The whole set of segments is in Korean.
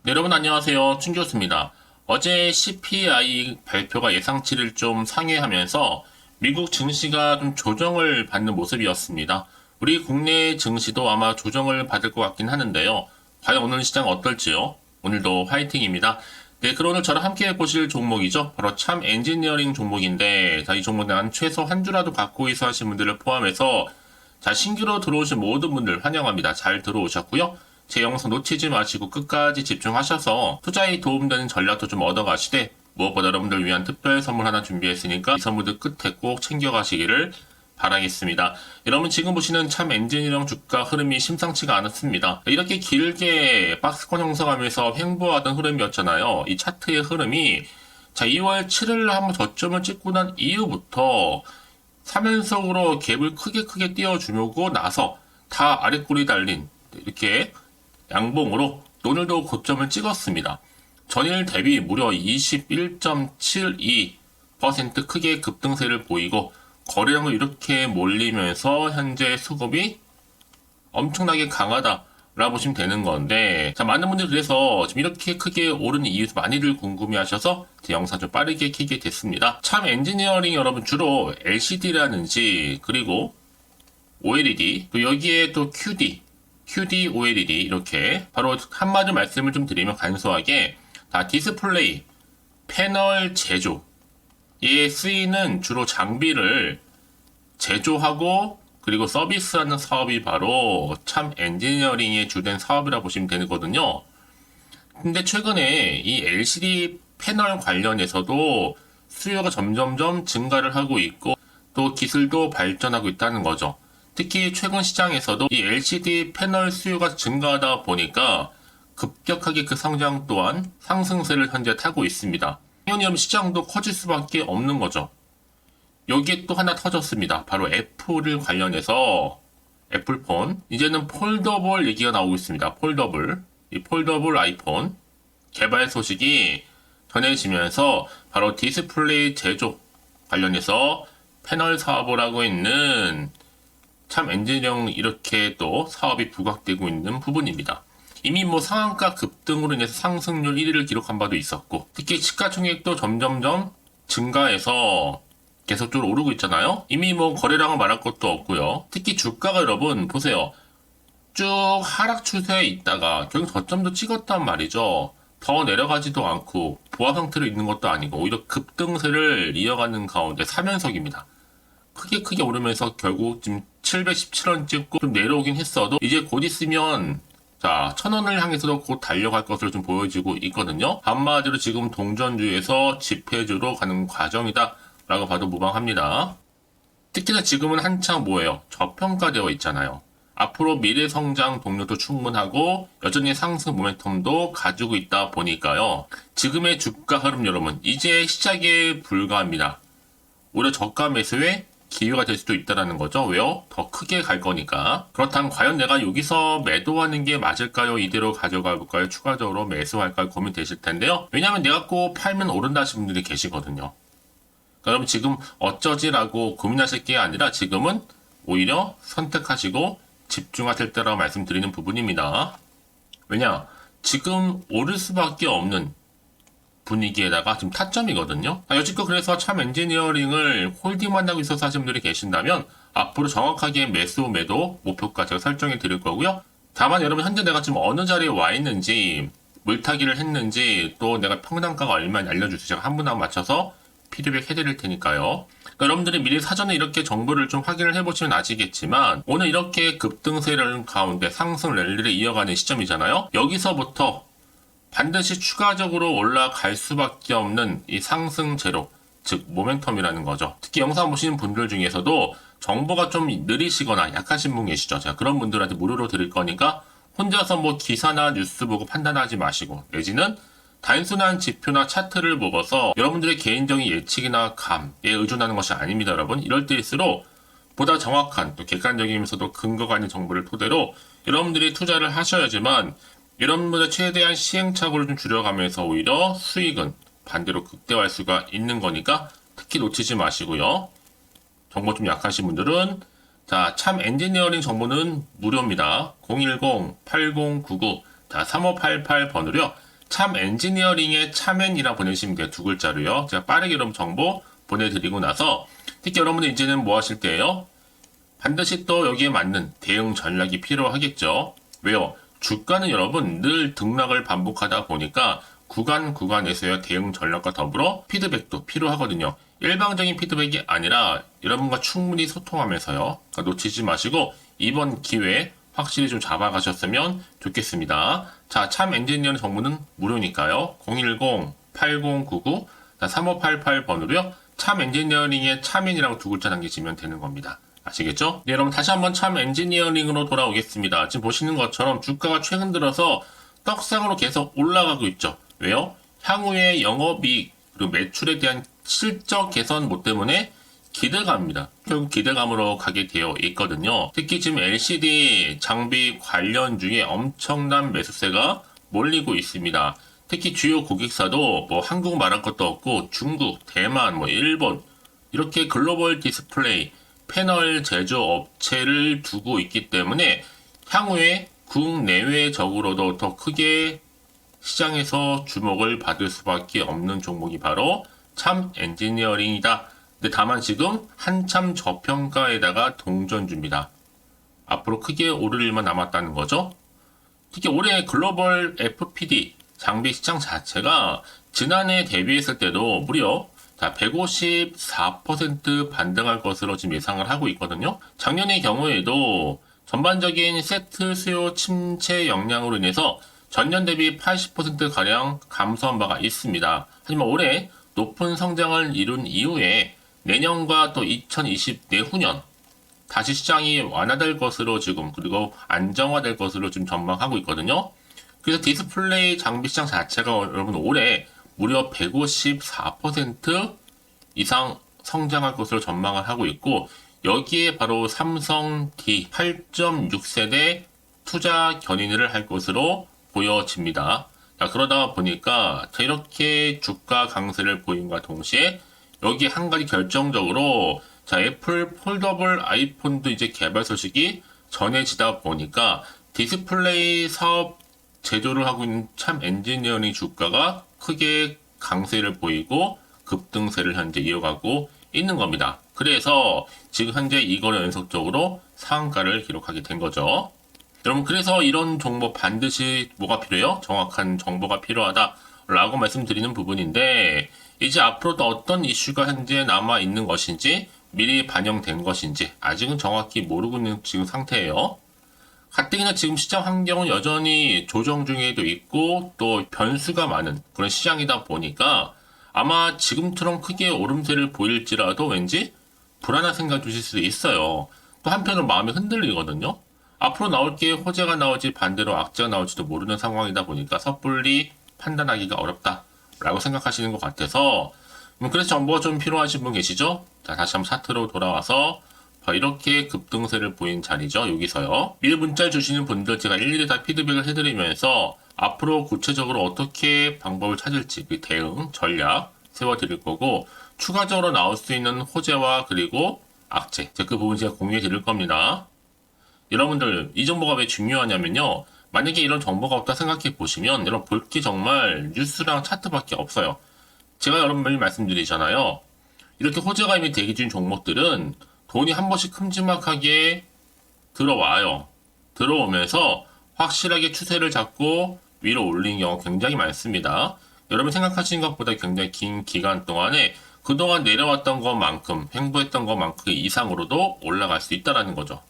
네, 여러분 안녕하세요. 춘교수입니다. 어제 CPI 발표가 예상치를 좀 상회하면서 미국 증시가 좀 조정을 받는 모습이었습니다. 우리 국내 증시도 아마 조정을 받을 것 같긴 하는데요. 과연 오늘 시장 어떨지요? 오늘도 화이팅입니다. 네, 그럼 오늘 저랑 함께 해보실 종목이죠. 바로 참 엔지니어링 종목인데, 이 종목은 한 최소 한 주라도 갖고 있어 하신 분들을 포함해서 신규로 들어오신 모든 분들 환영합니다. 잘 들어오셨고요. 제 영상 놓치지 마시고 끝까지 집중하셔서 투자에 도움되는 전략도 좀 얻어가시되, 무엇보다 여러분들 위한 특별 선물 하나 준비했으니까 이 선물도 끝에 꼭 챙겨가시기를 바라겠습니다. 여러분 지금 보시는 참 엔지니어링 주가 흐름이 심상치가 않았습니다. 이렇게 길게 박스권 형성하면서 횡보하던 흐름이었잖아요. 이 차트의 흐름이 2월 7일 한번 저점을 찍고 난 이후부터 3연속으로 갭을 크게 띄워주고 나서 다 아랫골이 달린 이렇게 양봉으로 오늘도 고점을 찍었습니다. 전일 대비 무려 21.72% 크게 급등세를 보이고 거래량도 이렇게 몰리면서 현재 수급이 엄청나게 강하다라고 보시면 되는 건데, 많은 분들이 그래서 지금 이렇게 크게 오르는 이유 많이들 궁금해하셔서 제 영상 좀 빠르게 켜게 됐습니다. 참 엔지니어링 여러분 주로 LCD라든지 그리고 OLED 또 여기에 또 QD OLED 이렇게 바로 한마디 말씀을 좀 드리면 간소하게 다 디스플레이 패널 제조에 쓰이는 주로 장비를 제조하고 그리고 서비스하는 사업이 바로 참 엔지니어링의 주된 사업이라 보시면 되거든요. 근데 최근에 이 LCD 패널 관련해서도 수요가 점점점 증가를 하고 있고 또 기술도 발전하고 있다는 거죠. 특히 최근 시장에서도 이 LCD 패널 수요가 증가하다 보니까 급격하게 그 성장 또한 상승세를 현재 타고 있습니다. 당연히 시장도 커질 수밖에 없는 거죠. 여기에 또 하나 터졌습니다. 바로 애플을 관련해서 애플폰, 이제는 폴더블 얘기가 나오고 있습니다. 이 폴더블 아이폰 개발 소식이 전해지면서 바로 디스플레이 제조 관련해서 패널 사업을 하고 있는 참 엔지니어링 이렇게 또 사업이 부각되고 있는 부분입니다. 이미 상한가 급등으로 인해서 상승률 1위를 기록한 바도 있었고, 특히 시가총액도 점점점 증가해서 계속적으로 오르고 있잖아요. 이미 거래량을 말할 것도 없고요. 특히 주가가 여러분 보세요. 쭉 하락 추세에 있다가 결국 저점도 찍었단 말이죠. 더 내려가지도 않고 보합 상태로 있는 것도 아니고 오히려 급등세를 이어가는 가운데 3연속입니다. 크게 오르면서 결국 지금 717원 찍고 좀 내려오긴 했어도 이제 곧 있으면 1000원을 향해서도 곧 달려갈 것으로 좀 보여지고 있거든요. 한마디로 지금 동전주에서 지폐주로 가는 과정이다 라고 봐도 무방합니다. 특히나 지금은 한창 저평가되어 있잖아요. 앞으로 미래 성장 동력도 충분하고 여전히 상승 모멘텀도 가지고 있다 보니까요. 지금의 주가 흐름 여러분 이제 시작에 불과합니다. 오히려 저가 매수에 기회가 될 수도 있다는 거죠. 왜요? 더 크게 갈 거니까. 그렇다면 과연 내가 여기서 매도하는 게 맞을까요? 이대로 가져가 볼까요? 추가적으로 매수할까요? 고민되실 텐데요. 왜냐하면 내가 꼭 팔면 오른다 하시는 분들이 계시거든요. 그러니까 여러분 지금 어쩌지라고 고민하실 게 아니라 지금은 오히려 선택하시고 집중하실 때라고 말씀드리는 부분입니다. 왜냐? 지금 오를 수밖에 없는 분위기에다가 지금 타점이거든요. 여지껏 그래서 참 엔지니어링을 홀딩만 하고 있어서 하시는 분들이 계신다면 앞으로 정확하게 매도 목표가 제가 설정해 드릴 거고요. 다만 여러분 현재 내가 지금 어느 자리에 와 있는지 물타기를 했는지 또 내가 평단가가 얼마인지 알려주세요. 제가 한 분 한 분 맞춰서 피드백 해드릴 테니까요. 그러니까 여러분들이 미리 사전에 이렇게 정보를 좀 확인을 해보시면 아시겠지만 오늘 이렇게 급등세를 가운데 상승 랠리를 이어가는 시점이잖아요. 여기서부터 반드시 추가적으로 올라갈 수밖에 없는 이 상승 재료, 즉 모멘텀이라는 거죠. 특히 영상 보시는 분들 중에서도 정보가 좀 느리시거나 약하신 분 계시죠. 제가 그런 분들한테 무료로 드릴 거니까 혼자서 기사나 뉴스 보고 판단하지 마시고, 내지는 단순한 지표나 차트를 보고서 여러분들의 개인적인 예측이나 감에 의존하는 것이 아닙니다. 여러분 이럴 때일수록 보다 정확한 또 객관적이면서도 근거가 있는 정보를 토대로 여러분들이 투자를 하셔야지만 여러분들의 최대한 시행착오를 좀 줄여가면서 오히려 수익은 반대로 극대화할 수가 있는 거니까 특히 놓치지 마시고요. 정보 좀 약하신 분들은 참 엔지니어링 정보는 무료입니다. 010-8099 3588번으로요. 참 엔지니어링의 참엔이라 보내시면 돼요. 두 글자로요. 제가 빠르게 여러분 정보 보내드리고 나서 특히 여러분들 이제는 뭐 하실 때예요? 반드시 또 여기에 맞는 대응 전략이 필요하겠죠. 왜요? 주가는 여러분 늘 등락을 반복하다 보니까 구간에서의 대응 전략과 더불어 피드백도 필요하거든요. 일방적인 피드백이 아니라 여러분과 충분히 소통하면서요. 그러니까 놓치지 마시고 이번 기회에 확실히 좀 잡아가셨으면 좋겠습니다. 자, 참 엔지니어링 정보는 무료니까요. 010-8099-3588번으로요. 참 엔지니어링의 참엔이라고 두 글자 남기시면 되는 겁니다. 아시겠죠? 네, 여러분 다시 한번 참 엔지니어링으로 돌아오겠습니다. 지금 보시는 것처럼 주가가 최근 들어서 떡상으로 계속 올라가고 있죠. 왜요? 향후에 영업이익 그리고 매출에 대한 실적 개선못 때문에 기대감입니다. 결국 기대감으로 가게 되어 있거든요. 특히 지금 LCD 장비 관련주에 엄청난 매수세가 몰리고 있습니다. 특히 주요 고객사도 뭐 한국 말할 것도 없고 중국, 대만, 뭐 일본 이렇게 글로벌 디스플레이 패널 제조업체를 두고 있기 때문에 향후에 국내외적으로도 더 크게 시장에서 주목을 받을 수밖에 없는 종목이 바로 참 엔지니어링이다. 근데 다만 지금 한참 저평가에다가 동전 줍니다. 앞으로 크게 오를 일만 남았다는 거죠. 특히 올해 글로벌 FPD 장비 시장 자체가 지난해 대비했을 때도 무려 154% 반등할 것으로 지금 예상을 하고 있거든요. 작년의 경우에도 전반적인 세트 수요 침체 영향으로 인해서 전년 대비 80%가량 감소한 바가 있습니다. 하지만 올해 높은 성장을 이룬 이후에 내년과 또 2020 내후년 다시 시장이 완화될 것으로 지금 그리고 안정화될 것으로 지금 전망하고 있거든요. 그래서 디스플레이 장비 시장 자체가 여러분 올해 무려 154% 이상 성장할 것으로 전망을 하고 있고 여기에 바로 삼성 D 8.6세대 투자 견인을 할 것으로 보여집니다. 자, 그러다 보니까 이렇게 주가 강세를 보임과 동시에 여기 한 가지 결정적으로 애플 폴더블 아이폰도 이제 개발 소식이 전해지다 보니까 디스플레이 사업 제조를 하고 있는 참 엔지니어링 주가가 크게 강세를 보이고 급등세를 현재 이어가고 있는 겁니다. 그래서 지금 현재 이거를 연속적으로 상한가를 기록하게 된 거죠. 여러분 그래서 이런 종목 반드시 뭐가 필요해요? 정확한 정보가 필요하다라고 말씀드리는 부분인데 이제 앞으로도 어떤 이슈가 현재 남아 있는 것인지 미리 반영된 것인지 아직은 정확히 모르고 있는 지금 상태예요. 가뜩이나 지금 시장 환경은 여전히 조정 중에도 있고 또 변수가 많은 그런 시장이다 보니까 아마 지금처럼 크게 오름세를 보일지라도 왠지 불안한 생각 드실 수도 있어요. 또 한편으로 마음이 흔들리거든요. 앞으로 나올 게 호재가 나올지 반대로 악재가 나올지도 모르는 상황이다 보니까 섣불리 판단하기가 어렵다라고 생각하시는 것 같아서 그래서 정보가 좀 필요하신 분 계시죠? 자, 다시 한번 차트로 돌아와서 이렇게 급등세를 보인 자리죠. 여기서요. 미리 문자를 주시는 분들 제가 일일이 다 피드백을 해드리면서 앞으로 구체적으로 어떻게 방법을 찾을지 그 대응, 전략 세워드릴 거고 추가적으로 나올 수 있는 호재와 그리고 악재 그 부분 제가 공유해 드릴 겁니다. 여러분들 이 정보가 왜 중요하냐면요. 만약에 이런 정보가 없다 생각해 보시면 여러분 볼 게 정말 뉴스랑 차트밖에 없어요. 제가 여러분들 말씀드리잖아요. 이렇게 호재가 이미 대기 중인 종목들은 돈이 한 번씩 큼지막하게 들어와요. 들어오면서 확실하게 추세를 잡고 위로 올리는 경우 굉장히 많습니다. 여러분 생각하시는 것보다 굉장히 긴 기간 동안에 그동안 내려왔던 것만큼 횡보했던 것만큼 이상으로도 올라갈 수 있다는 거죠.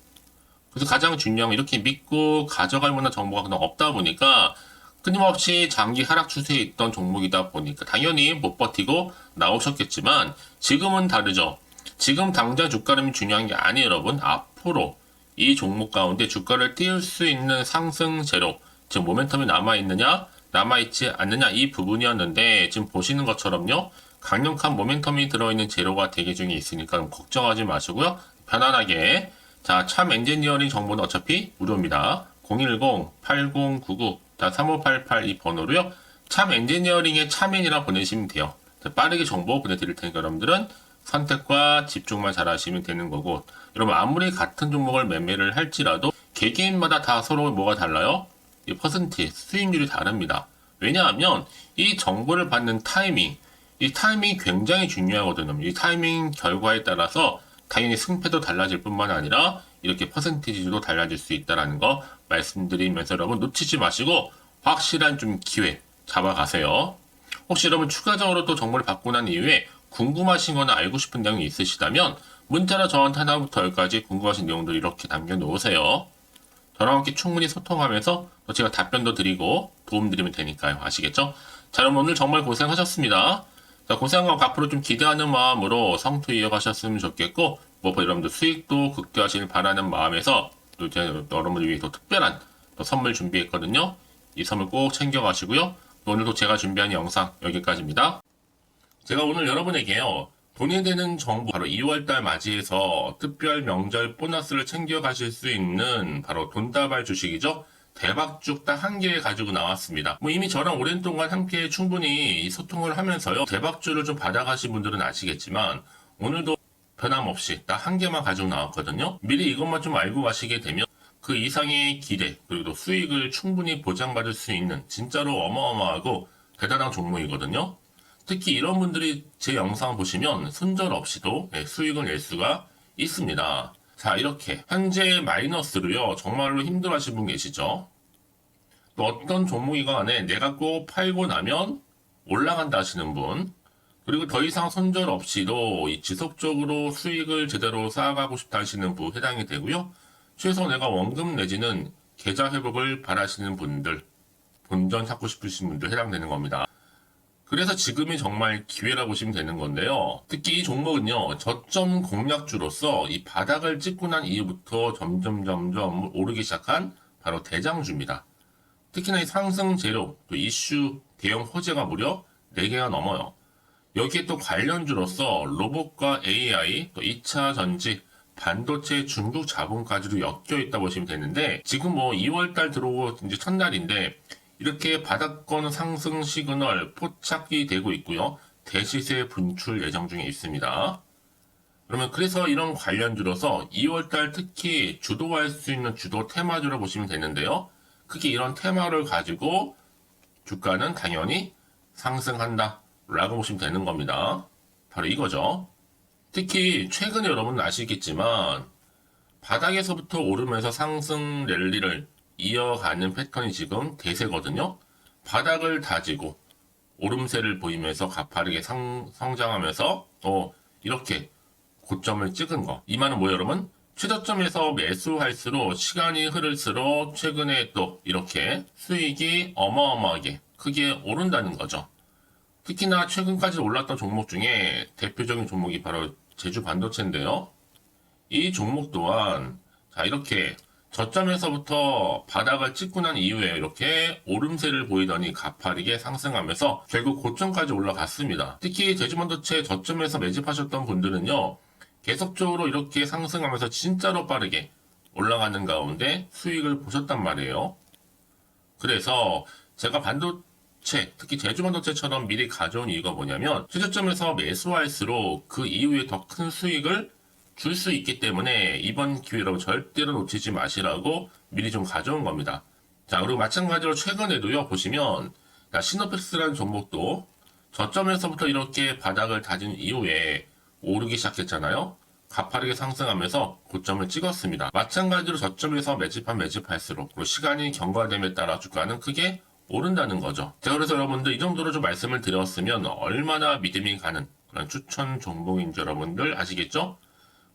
그래서 가장 중요한 건 이렇게 믿고 가져갈 만한 정보가 그냥 없다 보니까 끊임없이 장기 하락 추세에 있던 종목이다 보니까 당연히 못 버티고 나오셨겠지만 지금은 다르죠. 지금 당장 주가름이 중요한 게 아니에요, 여러분. 앞으로 이 종목 가운데 주가를 띄울 수 있는 상승 재료, 지금 모멘텀이 남아있느냐, 남아있지 않느냐 이 부분이었는데 지금 보시는 것처럼요. 강력한 모멘텀이 들어있는 재료가 대기 중에 있으니까 걱정하지 마시고요. 편안하게. 자, 참 엔지니어링 정보는 어차피 무료입니다. 010-8099-3588 이 번호로요. 참 엔지니어링의 참인이라 보내시면 돼요. 빠르게 정보 보내드릴 테니까 여러분들은 선택과 집중만 잘 하시면 되는 거고 여러분 아무리 같은 종목을 매매를 할지라도 개개인마다 다 서로 뭐가 달라요? 이 퍼센트 수익률이 다릅니다. 왜냐하면 이 정보를 받는 타이밍, 이 타이밍이 굉장히 중요하거든요. 이 타이밍 결과에 따라서 당연히 승패도 달라질 뿐만 아니라 이렇게 퍼센티지도 달라질 수 있다는 거 말씀드리면서 여러분 놓치지 마시고 확실한 좀 기회 잡아가세요. 혹시 여러분 추가적으로 또 정보를 받고 난 이후에 궁금하신 거나 알고 싶은 내용이 있으시다면 문자로 저한테 하나부터 열까지 궁금하신 내용들 이렇게 남겨놓으세요. 저랑 함께 충분히 소통하면서 또 제가 답변도 드리고 도움드리면 되니까요. 아시겠죠? 자, 여러분 오늘 정말 고생하셨습니다. 자, 고생한 거 앞으로 좀 기대하는 마음으로 성투 이어가셨으면 좋겠고 무엇보다 여러분들 수익도 극대화하시길 바라는 마음에서 또 제가 여러분을 위해 더 특별한 또 선물 준비했거든요. 이 선물 꼭 챙겨가시고요. 또 오늘도 제가 준비한 영상 여기까지입니다. 제가 오늘 여러분에게요. 돈이 되는 정보, 바로 2월달 맞이해서 특별 명절 보너스를 챙겨가실 수 있는 바로 돈다발 주식이죠. 대박죽 딱 한 개 가지고 나왔습니다. 뭐 이미 저랑 오랜 동안 함께 충분히 소통을 하면서요. 대박주를 좀 받아가신 분들은 아시겠지만 오늘도 변함없이 딱 한 개만 가지고 나왔거든요. 미리 이것만 좀 알고 가시게 되면 그 이상의 기대 그리고 또 수익을 충분히 보장받을 수 있는 진짜로 어마어마하고 대단한 종목이거든요. 특히 이런 분들이 제 영상 보시면 손절 없이도 수익을 낼 수가 있습니다. 자, 이렇게 현재 마이너스로요. 정말로 힘들어하시는 분 계시죠? 또 어떤 종목이건 간에 내가 꼭 팔고 나면 올라간다 하시는 분, 그리고 더 이상 손절 없이도 지속적으로 수익을 제대로 쌓아가고 싶다 하시는 분 해당이 되고요. 최소 내가 원금 내지는 계좌 회복을 바라시는 분들, 본전 찾고 싶으신 분들 해당되는 겁니다. 그래서 지금이 정말 기회라고 보시면 되는 건데요. 특히 이 종목은요, 저점 공략주로서 이 바닥을 찍고 난 이후부터 점점 오르기 시작한 바로 대장주입니다. 특히나 이 상승 재료, 또 이슈, 대형 호재가 무려 4개가 넘어요. 여기에 또 관련주로서 로봇과 AI, 또 2차 전지, 반도체, 중국 자본까지도 엮여 있다 보시면 되는데, 지금 뭐 2월달 들어오고 이제 첫날인데, 이렇게 바닥권 상승 시그널 포착이 되고 있고요. 대시세 분출 예정 중에 있습니다. 그러면 그래서 이런 관련주로서 2월달 특히 주도할 수 있는 주도 테마주로 보시면 되는데요. 크게 이런 테마를 가지고 주가는 당연히 상승한다 라고 보시면 되는 겁니다. 바로 이거죠. 특히 최근에 여러분은 아시겠지만 바닥에서부터 오르면서 상승 랠리를 이어가는 패턴이 지금 대세거든요. 바닥을 다지고 오름세를 보이면서 가파르게 성장하면서 또 이렇게 고점을 찍은 거. 이 말은 뭐예요, 여러분? 최저점에서 매수할수록 시간이 흐를수록 최근에 또 이렇게 수익이 어마어마하게 크게 오른다는 거죠. 특히나 최근까지 올랐던 종목 중에 대표적인 종목이 바로 제주 반도체인데요. 이 종목 또한 자 이렇게 저점에서부터 바닥을 찍고 난 이후에 이렇게 오름세를 보이더니 가파르게 상승하면서 결국 고점까지 올라갔습니다. 특히 제주반도체 저점에서 매집하셨던 분들은요. 계속적으로 이렇게 상승하면서 진짜로 빠르게 올라가는 가운데 수익을 보셨단 말이에요. 그래서 제가 반도체, 특히 제주반도체처럼 미리 가져온 이유가 뭐냐면 최저점에서 매수할수록 그 이후에 더 큰 수익을 줄 수 있기 때문에 이번 기회로 절대로 놓치지 마시라고 미리 좀 가져온 겁니다. 자, 그리고 마찬가지로 최근에도요, 보시면, 시노펙스라는 종목도 저점에서부터 이렇게 바닥을 다진 이후에 오르기 시작했잖아요. 가파르게 상승하면서 고점을 찍었습니다. 마찬가지로 저점에서 매집할수록 그리고 시간이 경과됨에 따라 주가는 크게 오른다는 거죠. 자, 그래서 여러분들 이 정도로 좀 말씀을 드렸으면 얼마나 믿음이 가는 그런 추천 종목인지 여러분들 아시겠죠?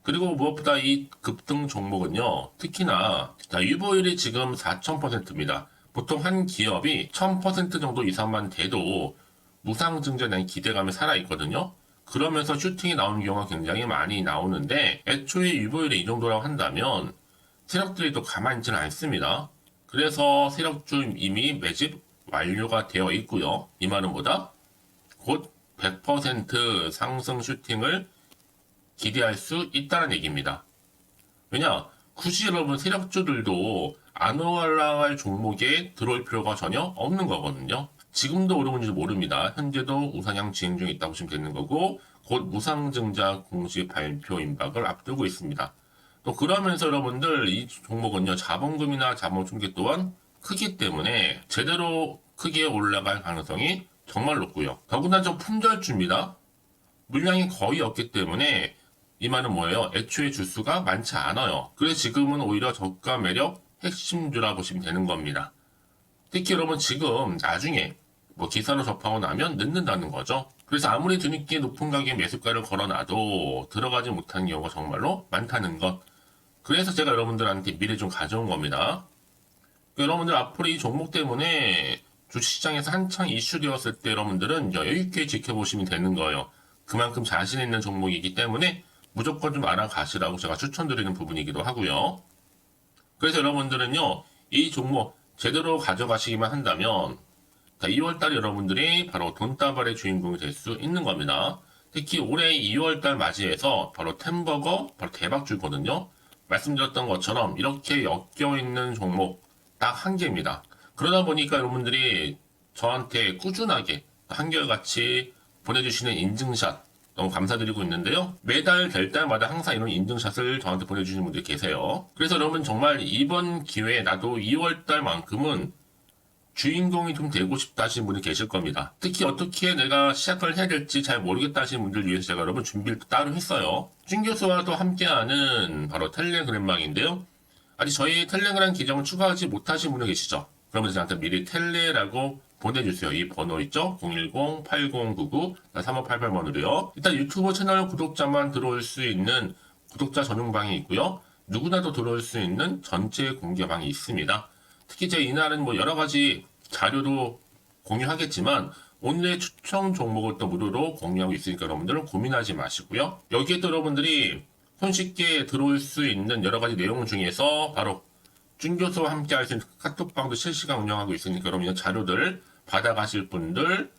그리고 무엇보다 이 급등 종목은요, 특히나, 유보율이 지금 4000%입니다. 보통 한 기업이 1000% 정도 이상만 돼도 무상증자에 대한 기대감이 살아있거든요. 그러면서 슈팅이 나오는 경우가 굉장히 많이 나오는데, 애초에 유보율이 이 정도라고 한다면, 세력들이 또 가만히 있지는 않습니다. 그래서 세력주 이미 매집 완료가 되어 있고요. 이 말은 뭐다? 곧 100% 상승 슈팅을 기대할 수 있다는 얘기입니다. 왜냐? 굳이 여러분 세력주들도 안 올라갈 종목에 들어올 필요가 전혀 없는 거거든요. 지금도 오르는지 모릅니다. 현재도 우상향 진행 중에 있다고 보시면 되는 거고 곧 무상증자 공식 발표 임박을 앞두고 있습니다. 또 그러면서 여러분들 이 종목은요. 자본금이나 자본 충격 또한 크기 때문에 제대로 크게 올라갈 가능성이 정말 높고요. 더군다나 좀 품절주입니다. 물량이 거의 없기 때문에 이 말은 뭐예요? 애초에 주수가 많지 않아요. 그래서 지금은 오히려 저가 매력 핵심주라 보시면 되는 겁니다. 특히 여러분 지금 나중에 뭐 기사로 접하고 나면 늦는다는 거죠. 그래서 아무리 뒤늦게 높은 가격에 매수가를 걸어놔도 들어가지 못하는 경우가 정말로 많다는 것. 그래서 제가 여러분들한테 미리 좀 가져온 겁니다. 여러분들 앞으로 이 종목 때문에 주식시장에서 한창 이슈되었을 때 여러분들은 여유있게 지켜보시면 되는 거예요. 그만큼 자신 있는 종목이기 때문에 무조건 좀 알아가시라고 제가 추천드리는 부분이기도 하고요. 그래서 여러분들은요, 이 종목 제대로 가져가시기만 한다면 2월달에 여러분들이 바로 돈다발의 주인공이 될 수 있는 겁니다. 특히 올해 2월달 맞이해서 바로 템버거 바로 대박주거든요. 말씀드렸던 것처럼 이렇게 엮여있는 종목 딱 한 개입니다. 그러다 보니까 여러분들이 저한테 꾸준하게 한결같이 보내주시는 인증샷 너무 감사드리고 있는데요. 매달 될 때마다 항상 이런 인증샷을 저한테 보내주시는 분들이 계세요. 그래서 여러분 정말 이번 기회에 나도 2월달만큼은 주인공이 좀 되고 싶다 하시는 분이 계실 겁니다. 특히 어떻게 내가 시작을 해야 될지 잘 모르겠다 하시는 분들 위해서 제가 여러분 준비를 따로 했어요. 준 교수와도 함께하는 바로 텔레그램방인데요. 아직 저희 텔레그램 계정을 추가하지 못하신 분이 계시죠? 그러면 저한테 미리 텔레라고 보내주세요. 이 번호 있죠? 010-8099-3588번으로요. 일단 유튜브 채널 구독자만 들어올 수 있는 구독자 전용방이 있고요. 누구나도 들어올 수 있는 전체 공개방이 있습니다. 특히 제 이날은 뭐 여러 가지 자료도 공유하겠지만 오늘의 추천 종목을 또 무료로 공유하고 있으니까 여러분들은 고민하지 마시고요. 여기에 또 여러분들이 손쉽게 들어올 수 있는 여러 가지 내용 중에서 바로 준교수와 함께 할 수 있는 카톡방도 실시간 운영하고 있으니까 여러분 자료들 받아가실 분들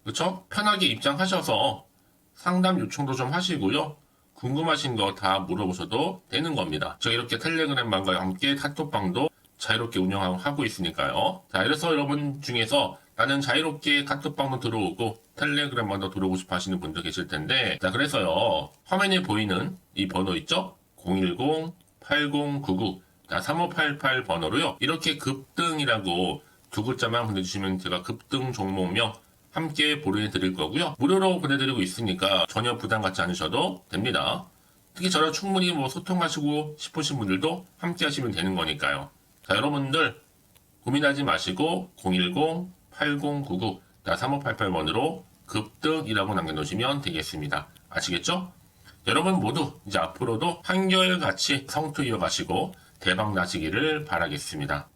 그렇죠? 편하게 입장하셔서 상담 요청도 좀 하시고요. 궁금하신 거 다 물어보셔도 되는 겁니다. 제가 이렇게 텔레그램방과 함께 카톡방도 자유롭게 운영하고 있으니까요. 자, 이래서 여러분 중에서 나는 자유롭게 카톡방도 들어오고 텔레그램방도 들어오고 싶어 하시는 분들 계실 텐데, 자, 그래서요. 화면에 보이는 이 번호 있죠? 010-8099-3588 번호로요. 이렇게 급등이라고 두 글자만 보내주시면 제가 급등 종목명 함께 보내드릴 거고요. 무료로 보내드리고 있으니까 전혀 부담 갖지 않으셔도 됩니다. 특히 저랑 충분히 뭐 소통하시고 싶으신 분들도 함께 하시면 되는 거니까요. 자, 여러분들 고민하지 마시고 010-8099-3588번으로 급등이라고 남겨놓으시면 되겠습니다. 아시겠죠? 여러분 모두 이제 앞으로도 한결같이 성투 이어가시고 대박 나시기를 바라겠습니다.